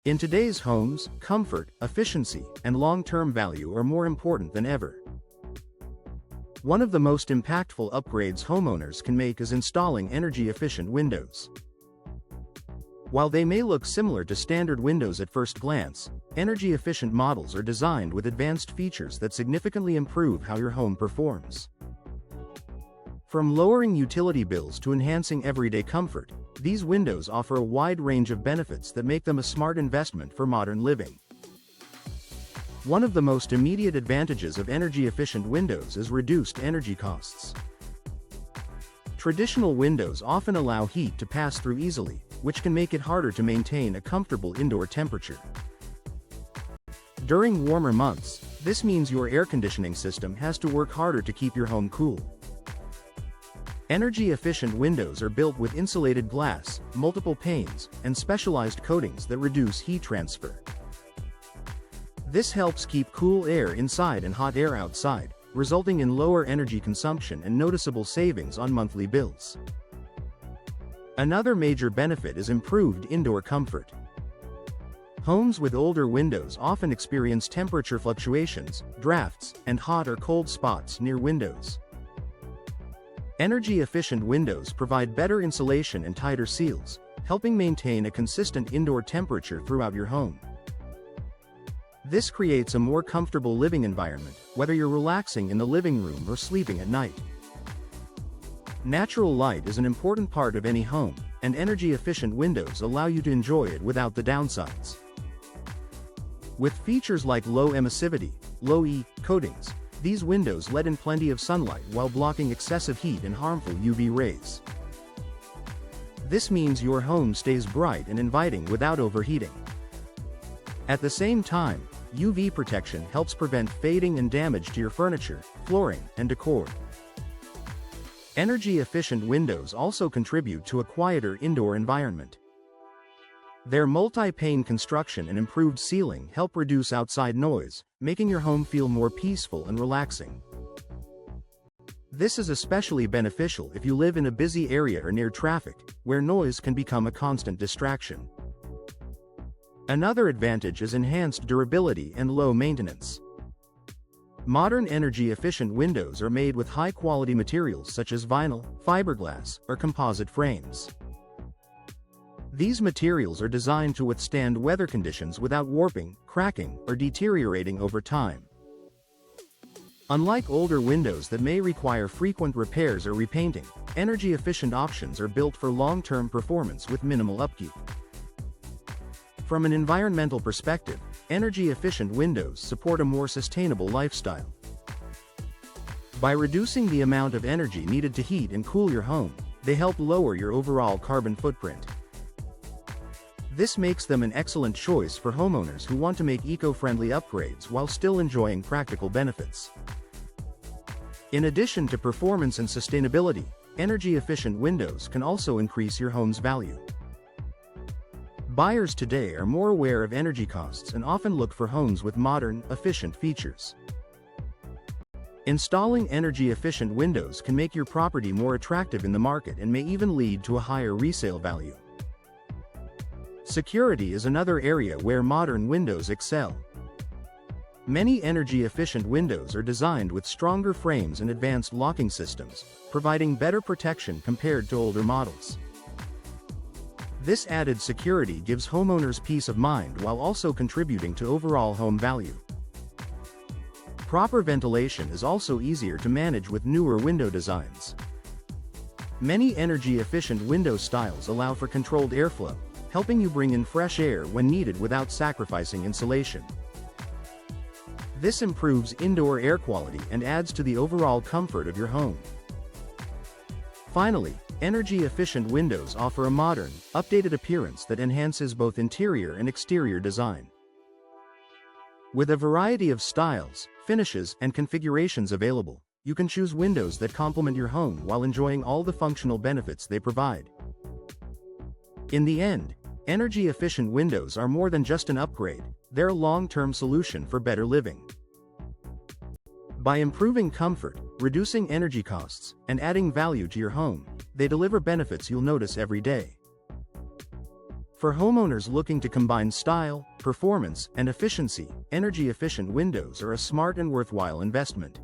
In today's homes, comfort, efficiency, and long-term value are more important than ever. One of the most impactful upgrades homeowners can make is installing energy-efficient windows. While they may look similar to standard windows at first glance, energy-efficient models are designed with advanced features that significantly improve how your home performs. From lowering utility bills to enhancing everyday comfort, these windows offer a wide range of benefits that make them a smart investment for modern living. One of the most immediate advantages of energy-efficient windows is reduced energy costs. Traditional windows often allow heat to pass through easily, which can make it harder to maintain a comfortable indoor temperature. During warmer months, this means your air conditioning system has to work harder to keep your home cool. Energy-efficient windows are built with insulated glass, multiple panes, and specialized coatings that reduce heat transfer. This helps keep cool air inside and hot air outside, resulting in lower energy consumption and noticeable savings on monthly bills. Another major benefit is improved indoor comfort. Homes with older windows often experience temperature fluctuations, drafts, and hot or cold spots near windows. Energy-efficient windows provide better insulation and tighter seals, helping maintain a consistent indoor temperature throughout your home. This creates a more comfortable living environment, whether you're relaxing in the living room or sleeping at night. Natural light is an important part of any home, and energy-efficient windows allow you to enjoy it without the downsides. With features like low emissivity, low E coatings, these windows let in plenty of sunlight while blocking excessive heat and harmful UV rays. This means your home stays bright and inviting without overheating. At the same time, UV protection helps prevent fading and damage to your furniture, flooring, and decor. Energy-efficient windows also contribute to a quieter indoor environment. Their multi-pane construction and improved sealing help reduce outside noise, making your home feel more peaceful and relaxing. This is especially beneficial if you live in a busy area or near traffic, where noise can become a constant distraction. Another advantage is enhanced durability and low maintenance. Modern energy-efficient windows are made with high-quality materials such as vinyl, fiberglass, or composite frames. These materials are designed to withstand weather conditions without warping, cracking, or deteriorating over time. Unlike older windows that may require frequent repairs or repainting, energy-efficient options are built for long-term performance with minimal upkeep. From an environmental perspective, energy-efficient windows support a more sustainable lifestyle. By reducing the amount of energy needed to heat and cool your home, they help lower your overall carbon footprint. This makes them an excellent choice for homeowners who want to make eco-friendly upgrades while still enjoying practical benefits. In addition to performance and sustainability, energy-efficient windows can also increase your home's value. Buyers today are more aware of energy costs and often look for homes with modern, efficient features. Installing energy-efficient windows can make your property more attractive in the market and may even lead to a higher resale value. Security is another area where modern windows excel. Many energy-efficient windows are designed with stronger frames and advanced locking systems, providing better protection compared to older models. This added security gives homeowners peace of mind while also contributing to overall home value. Proper ventilation is also easier to manage with newer window designs. Many energy-efficient window styles allow for controlled airflow, helping you bring in fresh air when needed without sacrificing insulation. This improves indoor air quality and adds to the overall comfort of your home. Finally, energy-efficient windows offer a modern, updated appearance that enhances both interior and exterior design. With a variety of styles, finishes, and configurations available, you can choose windows that complement your home while enjoying all the functional benefits they provide. In the end, energy-efficient windows are more than just an upgrade, they're a long-term solution for better living. By improving comfort, reducing energy costs, and adding value to your home, they deliver benefits you'll notice every day. For homeowners looking to combine style, performance, and efficiency, energy-efficient windows are a smart and worthwhile investment.